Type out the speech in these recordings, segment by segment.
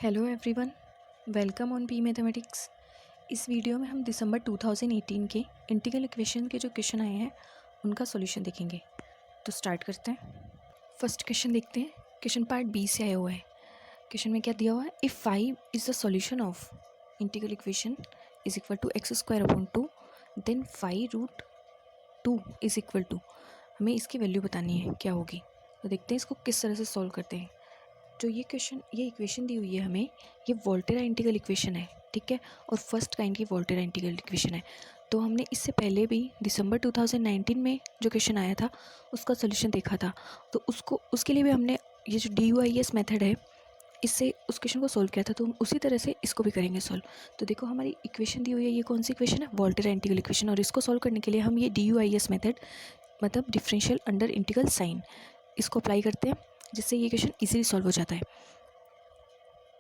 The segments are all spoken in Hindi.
Hello everyone, welcome on P mathematics. इस वीडियो में हम दिसंबर 2018 के इंटीग्रल इक्वेशन के जो क्वेश्चन आए हैं उनका सॉल्यूशन देखेंगे। तो स्टार्ट करते हैं। फर्स्ट क्वेश्चन देखते हैं। क्वेश्चन पार्ट बी से आया हुआ है। क्वेश्चन में क्या दिया हुआ है? If 5 is the solution of integral equation is equal to x square upon 2 then 5√2 is equal to, हमें इसकी वैल्यू बतानी है क्या होगी। तो देखते हैं इसको किस तरह से सॉल्व करते हैं। जो ये इक्वेशन दी हुई है हमें, ये वोल्टेरा इंटीग्रल इक्वेशन है, ठीक है, और फर्स्ट काइंड की वोल्टेरा इंटीग्रल इक्वेशन है। तो हमने इससे पहले भी दिसंबर 2019 में जो क्वेश्चन आया था उसका सोल्यूशन देखा था। तो उसके लिए भी हमने ये जो DUIS मेथड है इससे उस क्वेश्चन को सोल्व किया था, तो हम उसी तरह से इसको भी करेंगे सोल्व। तो देखो हमारी इक्वेशन दी हुई है, ये कौन सी इक्वेशन है? Volterra integral equation. और इसको सोल्व करने के लिए हम ये DUIS मेथड मतलब डिफरेंशियल अंडर इंटीग्रल साइन, इसको अप्लाई करते हैं, जिससे ये क्वेश्चन इजीली सॉल्व हो जाता है।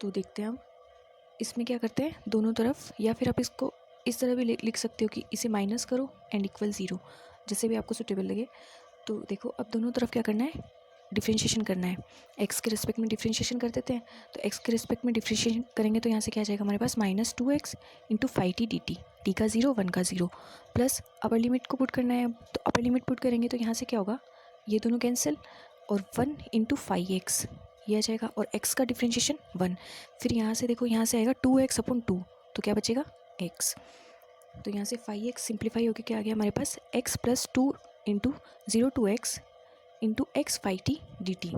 तो देखते हैं हम इसमें क्या करते हैं, दोनों तरफ, या फिर आप इसको इस तरह भी लिख सकते हो कि इसे माइनस करो एंड इक्वल 0, जैसे भी आपको सूटेबल लगे। तो देखो अब दोनों तरफ क्या करना है, डिफ्रेंशिएशन करना है। एक्स के रिस्पेक्ट में डिफ्रेंशिएशन कर देते हैं। तो एक्स के रिस्पेक्ट में डिफ्रेंशिएशन करेंगे तो यहाँ से क्या आ जाएगा हमारे पास -2x into 5t dt, T का 0 1 का 0, प्लस अपर लिमिट को पुट करना है। तो अपर लिमिट पुट करेंगे तो यहाँ से क्या होगा, ये दोनों कैंसिल, और 1 इंटू 5x ये आ जाएगा, और x का डिफ्रेंशिएशन 1। फिर यहाँ से देखो, यहाँ से आएगा 2x अपॉन 2, तो क्या बचेगा x। तो यहाँ से 5x सिंप्लीफाई होकर क्या आ गया हमारे पास, x plus 2 into 0 to x into x 5t dt।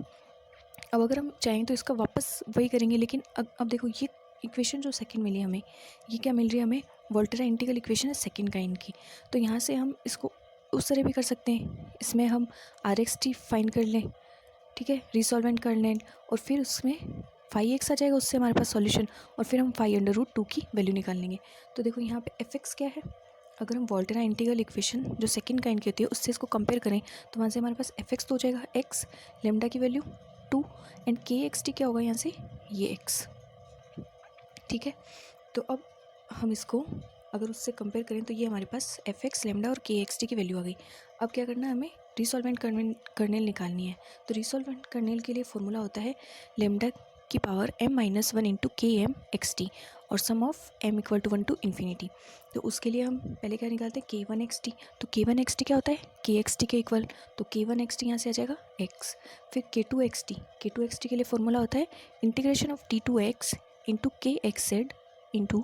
अब अगर हम चाहें तो इसका वापस वही करेंगे, लेकिन अब देखो ये इक्वेशन जो सेकंड मिली हमें, ये क्या मिल रही है हमें, वोल्टेरा इंटीग्रल इक्वेशन है सेकंड काइंड की। तो यहाँ से हम इसको उस तरह भी कर सकते हैं, इसमें हम RXT फाइंड कर लें, ठीक है, रिसॉल्वेंट कर लें, और फिर उसमें 5x आ जाएगा, उससे हमारे पास सॉल्यूशन, और फिर हम 5√2 की वैल्यू निकाल लेंगे। तो देखो यहाँ पे fx क्या है, अगर हम वोल्टेरा इंटीग्रल इक्वेशन जो सेकंड काइंड की होती है उससे इसको कंपेयर करें तो वहाँ से हमारे पास fx तो हो जाएगा x, लेमडा की वैल्यू 2, एंड kxt क्या होगा यहाँ से, ये x, ठीक है। तो अब हम इसको अगर उससे कंपेयर करें तो ये हमारे पास fx, लेमडा और kxt की वैल्यू आ गई। अब क्या करना है, हमें रिसॉल्वेंट कर्नेल निकालनी है। तो रिसॉल्वेंट कर्नेल के लिए फॉर्मूला होता है लेमडा की पावर m-1 इंटू km(xt) और sum of m equal to 1 to infinity. तो उसके लिए हम पहले क्या निकालते हैं, k1xt। तो k1xt क्या होता है, kxt के इक्वल, तो k1xt यहाँ से आ जाएगा x। फिर k2xt के लिए फॉर्मूला होता है integration of t2x into kxz into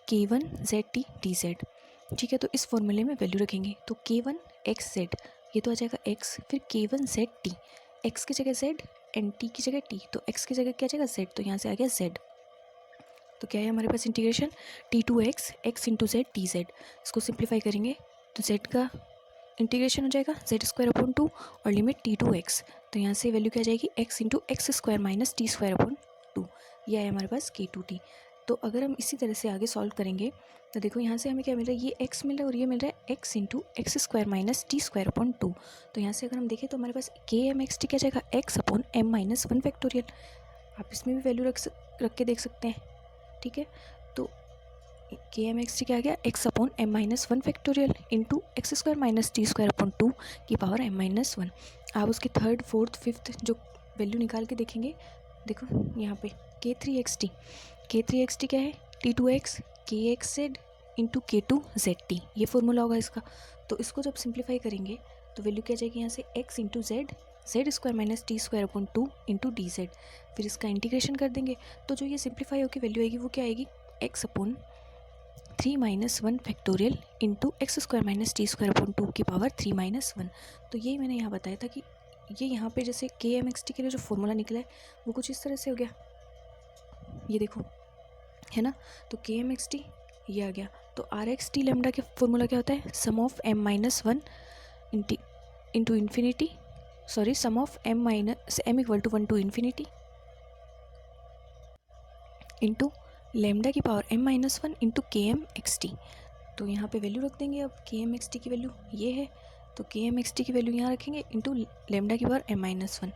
k1zt dz, ठीक है। तो इस फॉर्मूले में वैल्यू रखेंगे, तो k1xz ये तो आ जाएगा x, फिर k1zt, x की जगह z एंड t की जगह t, तो x की जगह क्या आ जाएगा z, तो यहाँ से आ गया z। तो क्या है हमारे पास integration t2x x into z dz। इसको सिंप्लीफाई करेंगे तो z का इंटीग्रेशन हो जाएगा z² अपॉन 2 और लिमिट t2x, तो यहाँ से वैल्यू क्या आ जाएगी x into x² minus t² upon 2, ये है हमारे पास k2t। तो अगर हम इसी तरह से आगे सॉल्व करेंगे तो देखो यहाँ से हमें क्या मिल रहा है, ये x मिल रहा है और ये मिल रहा है x into x² minus t² upon 2। तो यहाँ से अगर हम देखें तो हमारे पास kmxt क्या जाएगा, x अपॉन m-1 फैक्टोरियल। आप इसमें भी वैल्यू रख के देख सकते हैं, ठीक है। तो kmxt क्या आ गया, x upon m-1 factorial into x² minus t² upon 2 की पावर m-1। आप उसकी थर्ड फोर्थ फिफ्थ जो वैल्यू निकाल के देखेंगे, देखो यहाँ पे k3xt क्या है, t2x kxz इंटू k2zt, ये फॉर्मूला होगा इसका। तो इसको जब सिंप्लीफाई करेंगे तो वैल्यू क्या जाएगी यहाँ से, x into z² minus t² upon 2 into dz। फिर इसका इंटीग्रेशन कर देंगे तो जो ये सिंप्लीफाई होकर वैल्यू आएगी वो क्या आएगी, x upon 3-1 factorial into x² minus t² upon 2 की पावर 3-1। तो यही मैंने यहाँ बताया था कि ये यहाँ पे जैसे kmxt के लिए जो फॉर्मूला निकला है वो कुछ इस तरह से हो गया, ये देखो है ना। तो kmxt ये आ गया। तो RXT लेमडा के फॉर्मूला क्या होता है, sum of m-1 into infinity, sorry sum of m equal to 1 to infinity into lambda की पावर m-1 इंटू kmxt। तो यहाँ पे वैल्यू रख देंगे। अब kmxt की वैल्यू ये है, तो kmxt की वैल्यू यहाँ रखेंगे इंटू लेमडा की पावर m-1।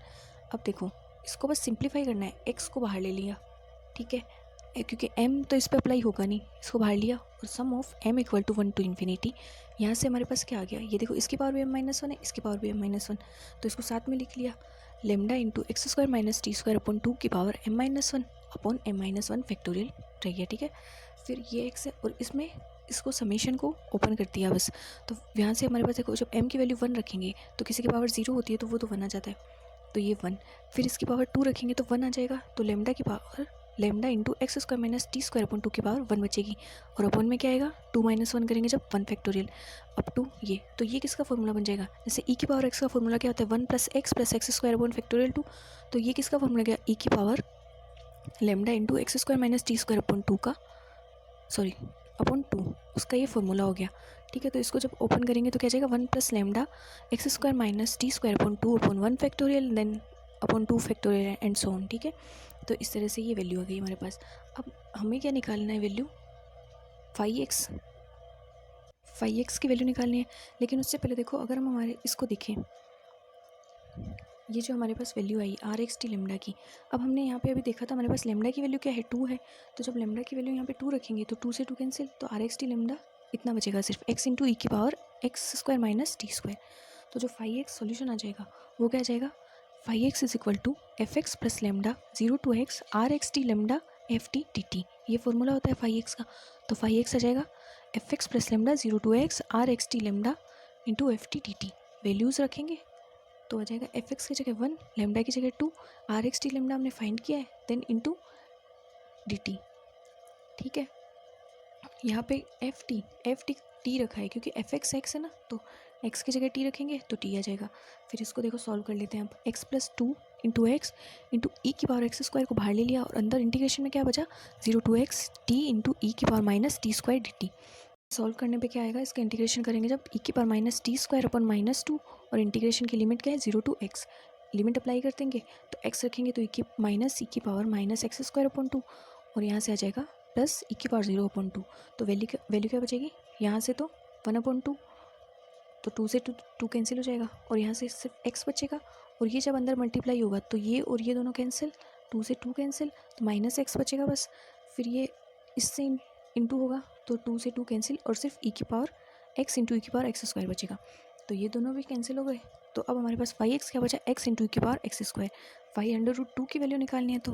अब देखो इसको बस सिंप्लीफाई करना है, x को बाहर ले लिया, ठीक है, क्योंकि m तो इस पर अप्लाई होगा नहीं, इसको बाहर लिया, और sum of m equal to 1 to infinity. यहाँ से हमारे पास क्या आ गया, ये देखो इसकी पावर भी m-1 है, इसकी पावर भी m-1, तो इसको साथ में लिख लिया, lambda into x² minus t² upon 2 की power m-1। Upon m-1 factorial रह गया, ठीक है। फिर ये एक्स है और इसमें इसको समेशन को ओपन कर दिया बस। तो यहाँ से हमारे पास देखो जब m की वैल्यू 1 रखेंगे तो किसी की पावर 0 होती है तो वो तो 1 आ जाता है, तो ये 1। फिर इसकी पावर 2 रखेंगे तो 1 आ जाएगा, तो लेमडा की power lambda into x square minus t square upon 2 की पावर 1 बचेगी। और अपॉन में क्या आएगा 2 - 1 करेंगे जब 1 फैक्टोरियल अप टू ये, तो ये किसका फॉर्मूला बन जाएगा। जैसे ई की पावर एक्स का फॉर्मूला क्या होता है 1 + एक्स स्क्वायर अपॉन फैक्टोरियल 2, तो ये किसका फॉर्मूला गया ई की power lambda into x square minus t square upon 2 का अपॉन 2 उसका ये फॉर्मूला हो गया, ठीक है। तो इसको जब ओपन करेंगे तो क्या जाएगा 1 + lambda x square minus t square upon 2 upon 1 factorial then upon 2 factorial and so on, ठीक है। तो इस तरह से ये वैल्यू आ गई हमारे पास। अब हमें क्या निकालना है वैल्यू 5x की वैल्यू निकालनी है। लेकिन उससे पहले देखो अगर हम हमारे इसको देखें, ये जो हमारे पास वैल्यू आई r(x t लेमडा की, अब हमने यहाँ पे अभी देखा था हमारे पास लेमडा की वैल्यू क्या है 2 है, तो जब लेमडा की वैल्यू यहाँ पे 2 रखेंगे तो 2 से 2 कैंसिल, तो r(x t लेमडा इतना बचेगा सिर्फ x इंटू ई की power x square minus t square. तो जो 5x सोल्यूशन आ जाएगा वो क्या आ जाएगा 5x = fx plus lambda 0 to x r(x t lambda ft dt, ये फॉर्मूला होता है 5x का। तो 5x आ जाएगा fx plus lambda 0 to x r(x t lambda into ft dt। Values रखेंगे तो आ जाएगा fx की जगह 1, लेमडा की जगह 2, r(x t लेमडा हमने फाइंड किया है देन इंटू dt, ठीक है। यहाँ पे ft रखा है क्योंकि fx x है ना, तो x की जगह t रखेंगे तो t आ जाएगा। फिर इसको देखो सॉल्व कर लेते हैं अब x + 2 इंटू एक्स इंटू ई की पावर एक्स स्क्वायर को बाहर ले लिया और अंदर इंटीग्रेशन में क्या बचा 0 to x t इंटू ई की power minus t square dt। Solve करने पे क्या आएगा, इसका इंटीग्रेशन करेंगे जब ई की power minus t square upon -2 और इंटीग्रेशन की लिमिट क्या है 0 to x, लिमिट अप्लाई कर देंगे तो x रखेंगे तो ई की power minus x square upon 2 और यहाँ से आ जाएगा प्लस ई की पावर 0 अपॉन 2। तो वैल्यू क्या बचेगी यहाँ से तो 1/2, तो 2 से 2 कैंसिल हो जाएगा और यहाँ से सिर्फ x बचेगा और ये जब अंदर मल्टीप्लाई होगा तो ये और ये दोनों कैंसिल, 2 से 2 कैंसिल तो -x बचेगा बस। फिर ये इससे इंटू होगा तो 2 से 2 कैंसिल और सिर्फ ई की पावर x इंटू ई की पावर एक्स स्क्वायर बचेगा, तो ये दोनों भी कैंसिल हो गए। तो अब हमारे पास 5x क्या बचा x इंटू ई की पावर एक्स स्क्वायर। 5√2 की वैल्यू निकालनी है तो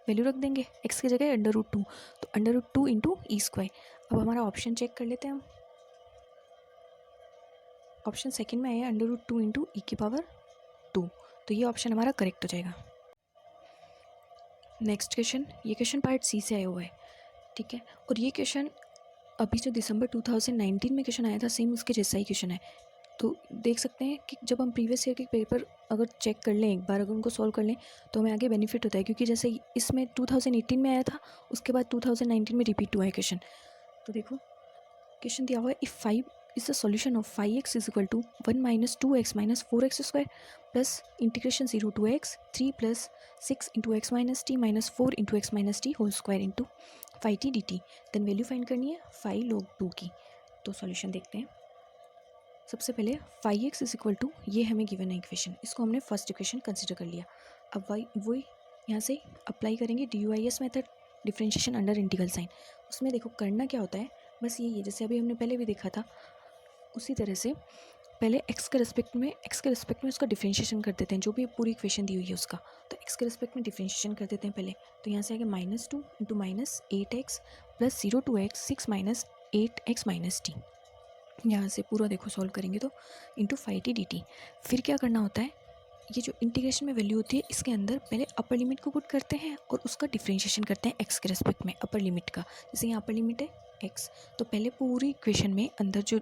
वैल्यू रख देंगे x की जगह √2, तो √2 इंटू ई स्क्वायर। अब हमारा ऑप्शन चेक कर लेते हैं हम, ऑप्शन सेकंड में आया √2 इंटू ई की पावर 2, तो ये ऑप्शन हमारा करेक्ट हो जाएगा। नेक्स्ट क्वेश्चन, ये क्वेश्चन पार्ट सी से आया हुआ है, ठीक है। और ये क्वेश्चन अभी जो दिसंबर 2019 में क्वेश्चन आया था सेम उसके जैसा ही क्वेश्चन है। तो देख सकते हैं कि जब हम प्रीवियस ईयर के पेपर अगर चेक कर लें एक बार, अगर उनको सॉल्व कर लें तो हमें आगे बेनिफिट होता है, क्योंकि जैसे इसमें 2018 में आया था उसके बाद 2019 में रिपीट हुआ है क्वेश्चन। तो देखो क्वेश्चन दिया हुआ है if 5 is the solution of 5x is equal to 1 - 2x - 4x square plus integration 0 to x 3 + 6 into x minus t minus 4 into x minus t whole square into 5t dt, then value find करनी है 5 log 2 की। तो सॉल्यूशन देखते हैं। सबसे पहले 5x इज इक्वल टू, ये हमें गिवन है इक्वेशन, इसको हमने फर्स्ट इक्वेशन कंसिडर कर लिया। अब वो यहाँ से अप्लाई करेंगे DUIS method, differentiation under integral sign. उसमें देखो करना क्या होता है, बस यही है जैसे अभी हमने पहले भी देखा था उसी तरह से पहले x के रिस्पेक्ट में उसका डिफरेंशिएशन कर देते हैं, जो भी पूरी इक्वेशन दी हुई है उसका, तो x के रिस्पेक्ट में डिफरेंशिएशन कर देते हैं पहले। तो यहाँ से आगे -2 into -8x plus 0 to x 6 - 8x - t, यहाँ से पूरा देखो सॉल्व करेंगे तो इंटू 5t dt। फिर क्या करना होता है, ये जो इंटीग्रेशन में वैल्यू होती है इसके अंदर पहले अपर लिमिट को पुट करते हैं और उसका डिफरेंशिएशन करते हैं x के रिस्पेक्ट में अपर लिमिट का। जैसे यहाँ अपर लिमिट है x, तो पहले पूरी इक्वेशन में अंदर जो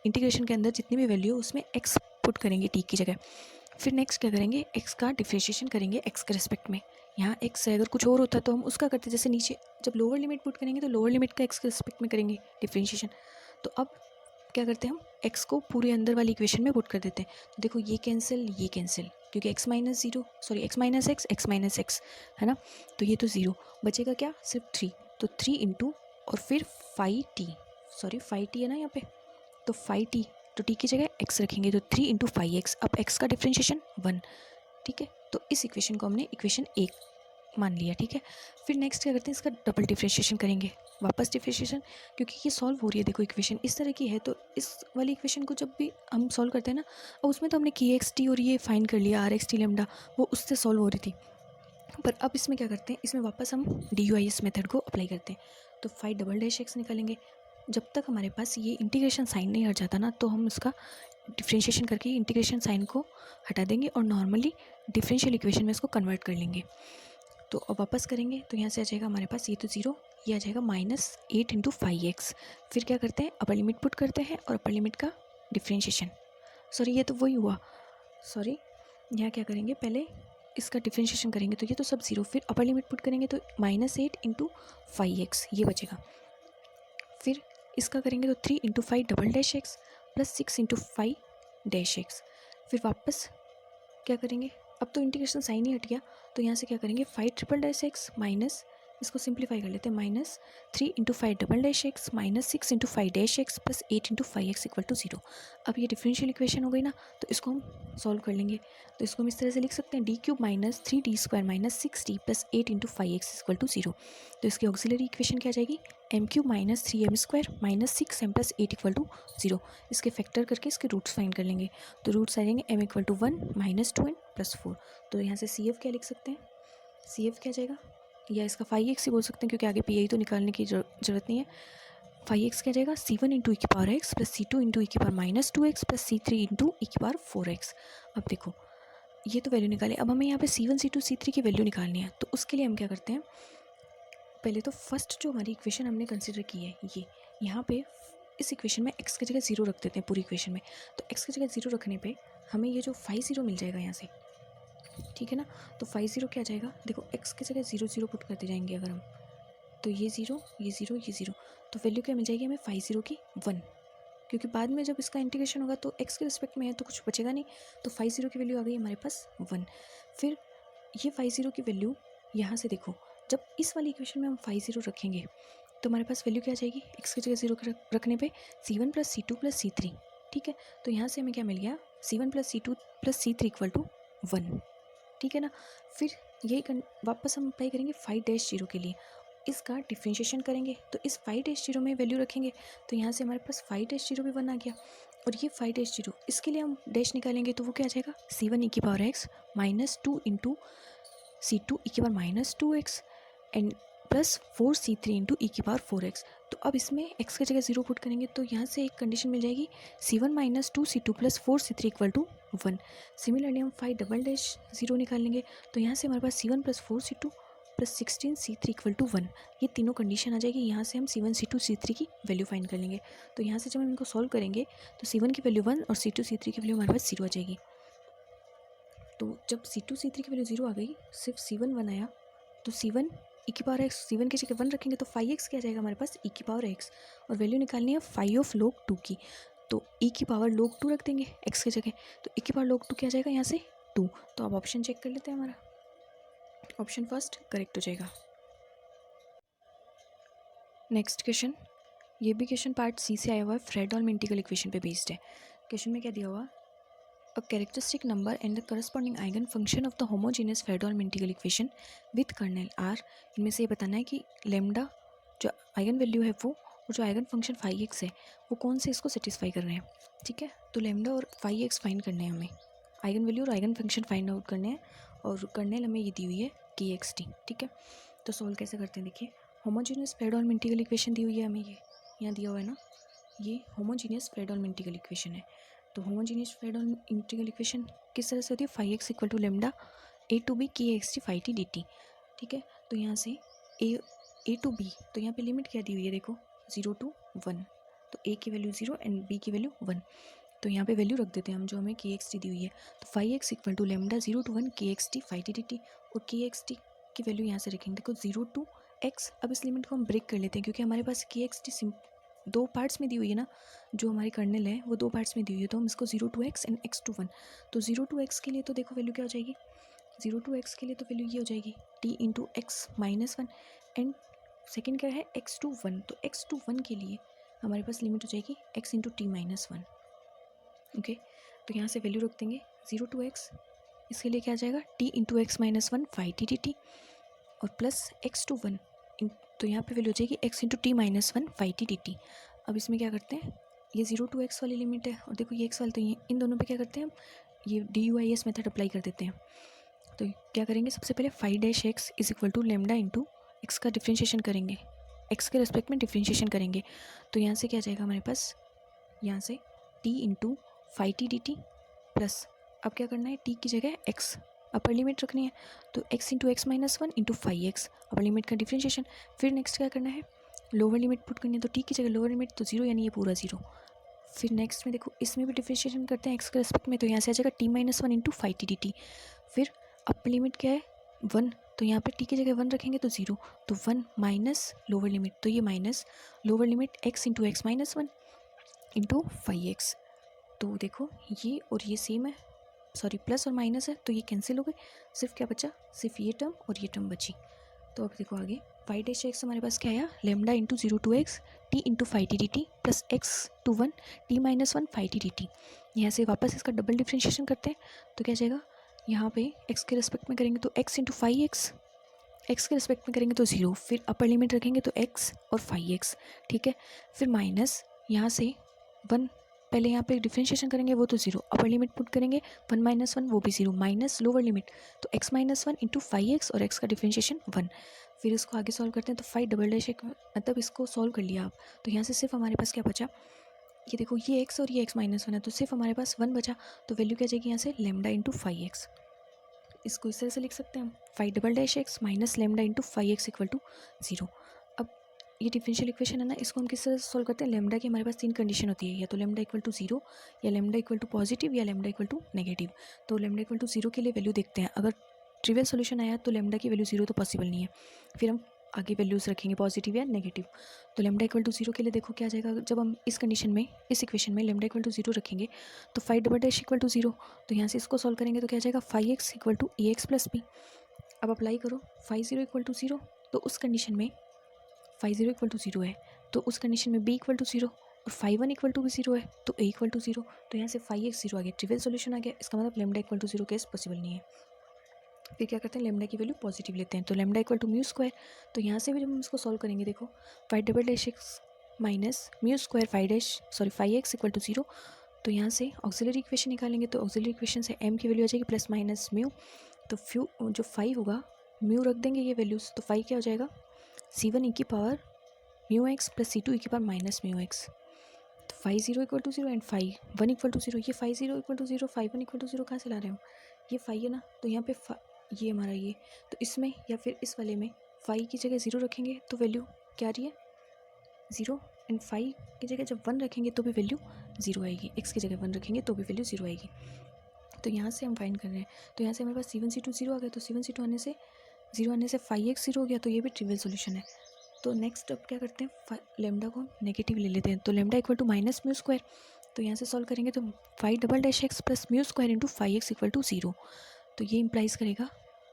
इंटीग्रेशन के अंदर जितनी भी वैल्यू है उसमें x पुट करेंगे t की जगह। फिर नेक्स्ट क्या करेंगे, x का डिफरेंशिएशन करेंगे x के रिस्पेक्ट में। यहाँ x है, अगर कुछ और होता तो हम उसका करते, जैसे नीचे जब लोअर लिमिट पुट करेंगे तो लोअर लिमिट का x के रिस्पेक्ट में करेंगे डिफरेंशिएशन। तो अब क्या करते हैं हम x को पूरे अंदर वाली इक्वेशन में पुट कर देते हैं। तो देखो ये कैंसिल क्योंकि x - x है ना, तो ये तो 0 बचेगा, क्या सिर्फ 3, तो 3 इंटू और फिर 5t है ना यहाँ पे, तो 5t, तो t की जगह x रखेंगे तो 3 इंटू 5x। अब x का डिफरेंशिएशन 1, ठीक है। तो इस इक्वेशन को हमने इक्वेशन 1 मान लिया, ठीक है। फिर नेक्स्ट क्या करते हैं, इसका डबल डिफरेंशिएशन करेंगे, वापस डिफरेंशिएशन, क्योंकि ये सॉल्व हो रही है। देखो इक्वेशन इस तरह की है, तो इस वाली इक्वेशन को जब भी हम सॉल्व करते हैं ना, और उसमें तो हमने KXT और ये फाइंड कर लिया RXT लेमडा, वो उससे सॉल्व हो रही थी। पर अब इसमें क्या करते हैं, इसमें वापस हम DUIS मेथड को अप्लाई करते हैं। तो 5 डबल डैश x निकालेंगे। जब तक हमारे पास ये इंटीग्रेशन साइन नहीं हट जाता ना, तो हम उसका डिफ्रेंशिएशन करके इंटीग्रेशन साइन को हटा देंगे और नॉर्मली डिफरेंशियल इक्वेशन में इसको कन्वर्ट कर लेंगे। तो अब वापस करेंगे तो यहाँ से आ जाएगा हमारे पास ये तो 0, ये आ जाएगा -8 × 5x। फिर क्या करते हैं, अपर लिमिट पुट करते हैं और अपर लिमिट का डिफ्रेंशिएशन, सॉरी ये तो वही हुआ, सॉरी यहाँ क्या करेंगे, पहले इसका डिफ्रेंशिएशन करेंगे तो ये तो सब 0, फिर अपर लिमिट पुट करेंगे तो -8 × 5x ये बचेगा। फिर इसका करेंगे तो 3 × 5 double dash x plus 6 × 5 dash x। फिर वापस क्या करेंगे, अब तो इंटीग्रेशन साइन ही हट गया, तो यहाँ से क्या करेंगे 5 ट्रिपल डैश x माइनस, इसको सिंप्लीफाई कर लेते हैं, -3 × 5 double dash x minus 6 × 5 dash x plus 8 × 5x = 0। अब ये डिफरेंशियल इक्वेशन हो गई ना, तो इसको हम सॉल्व कर लेंगे। तो इसको हम इस तरह से लिख सकते हैं d³ - 3d² - 6d plus 8 × 5x = 0। तो इसकी ऑक्सिलरी इक्वेशन क्या आ जाएगी, m³ - 3m² - 6m प्लस 8 = 0। इसके फैक्टर करके इसके रूट्स फाइंड कर लेंगे। तो रूट्स आ जाएंगे m = 1 -2n प्लस 4। तो यहाँ से CF क्या लिख सकते हैं, CF क्या जाएगा, या इसका 5x ही बोल सकते हैं क्योंकि आगे PI तो निकालने की जरूरत नहीं है। 5x क्या जाएगा, C1 × e⁻x plus C2 × e⁻2x plus C3 × e⁻4x। अब देखो ये तो वैल्यू निकाले, अब हमें यहाँ पे C1 C2 C3 की वैल्यू निकालनी है। तो उसके लिए हम क्या करते हैं, पहले तो फर्स्ट जो हमारी इक्वेशन हमने कंसिडर की है, ये यहाँ पे इस इक्वेशन में x की जगह 0 रख देते हैं पूरी इक्वेशन में। तो x की जगह 0 रखने पे हमें ये जो 5 0 मिल जाएगा यहाँ से, ठीक है ना। तो 5 0 क्या जाएगा, देखो x की जगह 0 0 पुट करते जाएंगे अगर हम, तो ये 0 ये 0 ये 0, तो वैल्यू क्या मिल जाएगी हमें 5 0 की 1, क्योंकि बाद में जब इसका इंटीग्रेशन होगा तो x के रिस्पेक्ट में है तो कुछ बचेगा नहीं। तो 5 0 की वैल्यू आ गई हमारे पास 1। फिर ये 5 0 की वैल्यू यहाँ से देखो, जब इस वाली इक्वेशन में हम 5 0 रखेंगे तो हमारे पास वैल्यू क्या आ जाएगी, x की जगह 0 रखने पे C1 + C2 + C3, ठीक है। तो यहाँ से हमें क्या मिल गया, C1 + C2 + C3 = 1, ठीक है ना। फिर यही वापस हम अप्लाई करेंगे 5 0 के लिए, इसका डिफ्रेंशिएशन करेंगे तो इस 5 0 में वैल्यू रखेंगे, तो यहाँ से हमारे पास 5 0 भी 1 आ गया। और ये 5 0 इसके लिए हम डैश निकालेंगे तो वो क्या आ जाएगा, C1 e⁻x - 2 × C2 e⁻2x and plus 4 C3 × e⁻4x। तो अब इसमें x की जगह 0 पुट करेंगे तो यहाँ से एक कंडीशन मिल जाएगी, C1 - 2 C2 + 4 C3 = 1। सिमिलरली हम 5 डबल डैश 0 निकालेंगे तो यहाँ से हमारे पास C1 + 4 C2 + 16 C3 = 1। ये तीनों कंडीशन आ जाएगी, यहाँ से हम C1 C2 C3 की वैल्यू फाइंड कर लेंगे। तो यहाँ से जब हम इनको सॉल्व करेंगे तो C1 की वैल्यू 1 और C2 C3 की वैल्यू हमारे पास 0 आ जाएगी। तो जब C2 C3 की वैल्यू 0 आ गई, सिर्फ C1 1 आया, तो C1 e⁻x, C1 की जगह 1 रखेंगे तो 5x क्या जाएगा हमारे पास, e⁻x, और वैल्यू निकालनी है 5 log 2 की, तो e⁻log 2 रख देंगे x की जगह, तो e⁻log 2 क्या जाएगा यहाँ से 2। तो अब ऑप्शन चेक कर लेते हैं, हमारा ऑप्शन फर्स्ट करेक्ट हो जाएगा। नेक्स्ट क्वेश्चन, ये भी क्वेश्चन पार्ट सी से आया हुआ है, फ्रेडहोल्म इंटीग्रल इक्वेशन पे बेस्ड है। क्वेश्चन में क्या दिया हुआ, a characteristic number and the corresponding eigenfunction of the homogeneous Fredholm integral equation with kernel R। इनमें से ये बताना है कि लेमडा जो आइगन वैल्यू है वो और जो आइगन फंक्शन 5x है वो कौन से इसको सेटिस्फाई कर रहे हैं, ठीक है। तो लेमडा और 5x फाइंड करने हैं हमें, आइगन वैल्यू और आइगन फंक्शन फाइंड आउट करने हैं, और कर्नेल हमें ये दी हुई है kxt, ठीक है। तो सॉल्व कैसे करते हैं, देखिए होमोजीनियस फ्रेडहोल्म इंटीग्रल इक्वेशन दी हुई है हमें, ये यहाँ दिया हुआ है ना, ये होमोजीनियस फ्रेडहोल्म इंटीग्रल इक्वेशन है। तो होमोजीनियस फ्रेडहोल्म इंटीग्रल इक्वेशन किस तरह से होती है, 5x = lambda a to b kxt phi t dt, ठीक है। तो यहाँ से a to b, तो यहाँ पे लिमिट क्या दी हुई है देखो 0 to 1, तो a की वैल्यू 0 एंड b की वैल्यू 1, तो यहाँ पे वैल्यू रख देते हैं हम जो हमें kxt दी हुई है। तो 5x = lambda 0 to 1 kxt phi t dt, और kxt की वैल्यू यहाँ से रखेंगे देखो 0 to x। अब इस लिमिट को हम ब्रेक कर लेते हैं क्योंकि हमारे पास kxt दो पार्ट्स में दी हुई है ना, जो हमारी कर्नेल है वो दो पार्ट्स में दी हुई है, तो हम इसको 0 to x and x to 1। तो 0 to x के लिए तो देखो वैल्यू क्या हो जाएगी, 0 to x के लिए तो वैल्यू ये हो जाएगी t × x - 1, एंड सेकेंड क्या है x to 1, तो x to 1 के लिए हमारे पास लिमिट हो जाएगी x × t - 1, ओके। तो यहाँ से वैल्यू रख देंगे 0 to x, इसके लिए क्या आ जाएगा t × x - 1 phi t dt, और प्लस x to 1, तो यहाँ पे वैल्यू हो जाएगी x × t - 1 phi t dt। अब इसमें क्या करते हैं, ये 0 to x वाली लिमिट है और देखो ये x वाली, तो ये इन दोनों पे क्या करते हैं हम, ये DUIS मेथड अप्लाई कर देते हैं। तो क्या करेंगे, सबसे पहले five dash x is equal to lambda into x का डिफ्रेंशिएशन करेंगे, एक्स के रिस्पेक्ट में डिफ्रेंशिएशन करेंगे। तो यहाँ से क्या जाएगा हमारे पास, यहाँ से T into five t d t plus, अब क्या करना है, टी की जगह एक्स अपर लिमिट रखनी है, तो x into x minus one into five x upper limit का डिफ्रेंशिएशन। फिर नेक्स्ट क्या करना है, लोअर लिमिट पुट करनी है, तो टी की जगह लोअर लिमिट तो जीरो, यानी ये पूरा जीरो। फिर नेक्स्ट में देखो, इसमें भी डिफ्रेंशिएशन करते हैं एक्स के रिस्पेक्ट में, तो यहाँ से आ जाएगा T minus one into five t d T. फिर अपर लिमिट क्या है, वन, तो यहाँ पे टी की जगह वन रखेंगे तो जीरो, तो वन माइनस लोअर लिमिट, तो ये minus lower limit x into x minus one into five x. तो देखो ये और ये सेम है, सॉरी प्लस और माइनस है, तो ये कैंसिल हो गए, सिर्फ क्या बचा, सिर्फ ये टर्म और ये टर्म बची। तो अब देखो आगे, फाइव डैश एक्स हमारे पास क्या आया, lambda into zero to x t into five t d t plus x to one t minus one five t d t. यहाँ से वापस इसका डबल डिफ्रेंशिएशन करते हैं, तो क्या जाएगा, यहाँ पे एक्स के रिस्पेक्ट में करेंगे तो x into five x, x के रिस्पेक्ट में करेंगे तो जीरो, फिर अपर लिमिट रखेंगे तो एक्स और फाइव एक्स, ठीक है। फिर माइनस यहाँ से वन, पहले यहाँ पे डिफ्रेंशिएशन करेंगे वो तो जीरो, अपर लिमिट पुट करेंगे वन माइनस वन वो भी जीरो, माइनस लोअर लिमिट तो x minus one into five x और एक्स का डिफ्रेंशिएशन वन। फिर इसको आगे सॉल्व करते हैं, तो फाइव डबल डैश एक, मतलब इसको सॉल्व कर लिया आप, तो यहाँ से सिर्फ हमारे पास क्या बचा, ये देखो ये एक्स और ये एक्स माइनस वन है, तो सिर्फ हमारे पास वन बचा, तो वैल्यू क्या जाएगी यहाँ से, लेमडा इंटू फाइव एक्स। इसको इस तरह से लिख सकते हैं हम, five double dash x minus lambda into five x equal to zero. अब ये डिफरेंशियल इक्वेशन है ना, इसको हम किस तरह से सॉल्व करते हैं, लेमडा की हमारे पास तीन कंडीशन होती है, या तो लेमडा इक्वल टू जीरो, या लेमडा इक्वल टू पॉजिटिव, या लेमडा इक्वल टू नेगेटिव। तो लेमडा इक्वल टू जीरो के लिए वैल्यू देखते हैं, अगर ट्रिवियल सोल्यूशन आया तो लेमडा की वैल्यू जीरो तो पॉसिबल नहीं है, फिर हम आगे वैल्यूज़ रखेंगे पॉजिटिव या नेगेटिव। तो लेमडा इक्वल टू जीरो के लिए देखो क्या जाएगा, जब हम इस कंडीशन में, इस इक्वेशन में लेमडा इक्वल टू जीरो रखेंगे, तो five double dash equal to zero, तो यहाँ से इसको सॉल्व करेंगे तो क्या जाएगा, five x equal to a x plus b. अब अप्लाई करो, five zero equal to zero, तो उस कंडीशन में five zero equal to zero है, तो उस कंडीशन में बी इक्वल टू जीरो, और फाइव वन इक्वल टू भी जीरो है, तो ए इक्वल टू जीरो, तो यहाँ से फाइव एक्स जीरो आ गया, ट्रिवियल सोल्यूशन आ गया, इसका मतलब lambda equal to zero case possible नहीं है। फिर क्या करते हैं, लेमडा की वैल्यू पॉजिटिव लेते हैं, तो lambda equal to mu square, तो यहाँ से भी जब हम इसको सॉल्व करेंगे, देखो five double dash x minus mu square five x equal to zero, तो यहाँ से ऑक्सिलरी इक्वेशन निकालेंगे, तो ऑक्सिलरी इक्वेशन से एम की वैल्यू आ जाएगी प्लस माइनस म्यू, तो फ्यू जो फाइव होगा म्यू रख देंगे ये वैल्यूज़, तो फाइव क्या हो जाएगा, सी वन ई की power mu x plus C two E की पावर माइनस म्यू एक्स। तो five zero equal to zero and five one equal to zero, ये five zero equal to zero five one equal to zero कहाँ से ला रहे हो, ये फाइव है ना, तो यहाँ पे ये हमारा ये, तो इसमें या फिर इस वाले में फाइव की जगह ज़ीरो रखेंगे तो वैल्यू क्या आ रही है, ज़ीरो, एंड फाइव की जगह जब वन रखेंगे तो भी वैल्यू ज़ीरो आएगी, एक्स की जगह वन रखेंगे तो भी वैल्यू ज़ीरो आएगी। तो यहाँ से हम फाइंड कर रहे हैं, तो यहाँ से हमारे पास सी वन सी टू ज़ीरो आ गया, तो सी वन सी टू आने से ज़ीरो आने से फाइव एक्स ज़ीरो हो गया, तो ये भी ट्रिवियल सोल्यूशन है। तो नेक्स्ट अब क्या करते हैं, लेमडा को नेगेटिव ले लेते हैं, तो lambda equal to minus mu square, तो यहाँ से सॉल्व करेंगे तो five double dash x plus mu square into five x equal to zero. तो ये इंप्लाइज करेगा,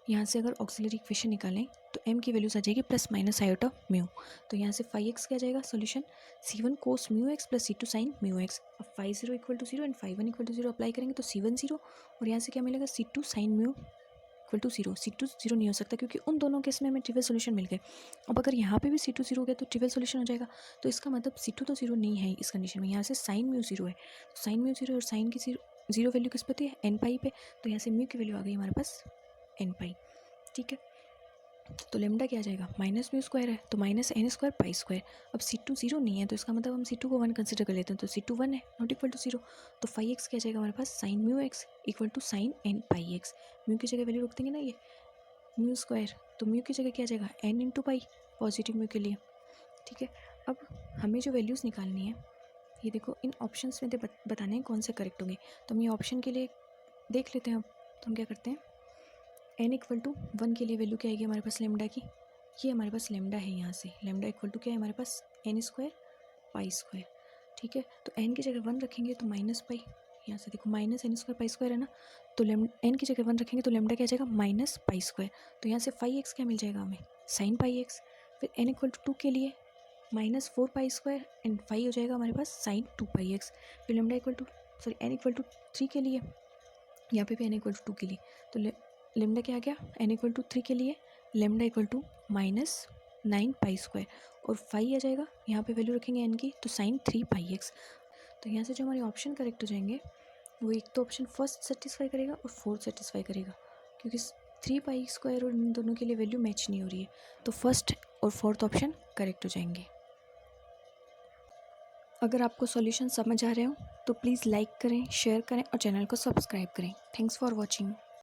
यहाँ से अगर ऑक्सिलरी इक्वेशन निकालें तो m की वैल्यूज आ जाएगी प्लस माइनस आयोटा म्यू, तो यहाँ से फाइव एक्स क्या जाएगा solution, C one cos mu x plus C two sine mu x. अब five zero equal to zero and five one equal to zero apply करेंगे तो सी वन जीरो, और यहाँ से क्या मिलेगा, C two sine mu equal to zero. C two zero नहीं हो सकता क्योंकि उन दोनों केस में हमें ट्रिवियल सोल्यूशन मिल गए। अब अगर यहाँ पे भी सी टू जीरो हो गया तो ट्रिवियल सोल्यूशन हो जाएगा, तो इसका मतलब सी टू तो जीरो नहीं है इस कंडीशन में, यहाँ से साइन म्यू जीरो है, तो साइन म्यू जीरो और साइन की जीरो वैल्यू किस पे होती है, एन पाई पे, तो यहाँ से म्यू की वैल्यू आ गई हमारे पास एन पाई, ठीक है। तो लेमडा क्या आ जाएगा, माइनस म्यू स्क्वायर है तो minus n square pi square. अब सी टू जीरो नहीं है तो इसका मतलब हम सी टू को वन कंसिडर कर लेते हैं, तो सी टू वन है नॉट इक्वल टू जीरो, तो फाइव एक्स क्या जाएगा हमारे पास, sine mu x equal to sine n pi x. Mu की जगह वैल्यू रख देंगे ना ये म्यू स्क्वायर, तो म्यू की जगह क्या जाएगा n into pi positive mu के लिए, ठीक है। अब हमें जो वैल्यूज़ निकालनी है ये देखो इन ऑप्शंस में बताने हैं कौन से करेक्ट होंगे, तो हम ये ऑप्शन के लिए देख लेते हैं। अब तो हम क्या करते हैं, एन इक्वल टू वन के लिए वैल्यू क्या आएगी हमारे पास लेमडा की, ये हमारे पास लेमडा है, यहाँ से लेमडा इक्वल टू क्या है हमारे पास एन स्क्वायर पाई स्क्वायर, ठीक है। तो एन की जगह वन रखेंगे तो माइनस पाई, यहाँ से देखो minus n square pi square है ना, तो एन की जगह वन रखेंगे तो लेमडा क्या जाएगा माइनस पाई स्क्वायर, तो यहाँ से फाइव एक्स क्या मिल जाएगा हमें, साइन पाई एक्स। फिर एन इक्वल टू टू के लिए minus four pi square and five हो जाएगा हमारे पास साइन टू पाई एक्स। फिर lambda equal to n equal to three के लिए, यहाँ पे भी एन इक्वल टू टू के लिए, तो लेमडा क्या आ गया, एन इक्वल टू थ्री के लिए lambda equal to minus nine pi square, और फाइव आ जाएगा यहाँ पे वैल्यू रखेंगे एन की, तो साइन थ्री पाई एक्स। तो यहाँ से जो हमारे ऑप्शन करेक्ट हो जाएंगे वो एक तो ऑप्शन फर्स्ट सेटिस्फाई करेगा और फोर्थ सेटिस्फाई करेगा, क्योंकि 3 पाई स्क्वायर और इन दोनों के लिए वैल्यू मैच नहीं हो रही है, तो फर्स्ट और फोर्थ ऑप्शन करेक्ट हो जाएंगे। अगर आपको सॉल्यूशन समझ आ रहे हो तो प्लीज़ लाइक करें, शेयर करें और चैनल को सब्सक्राइब करें। Thanks for watching.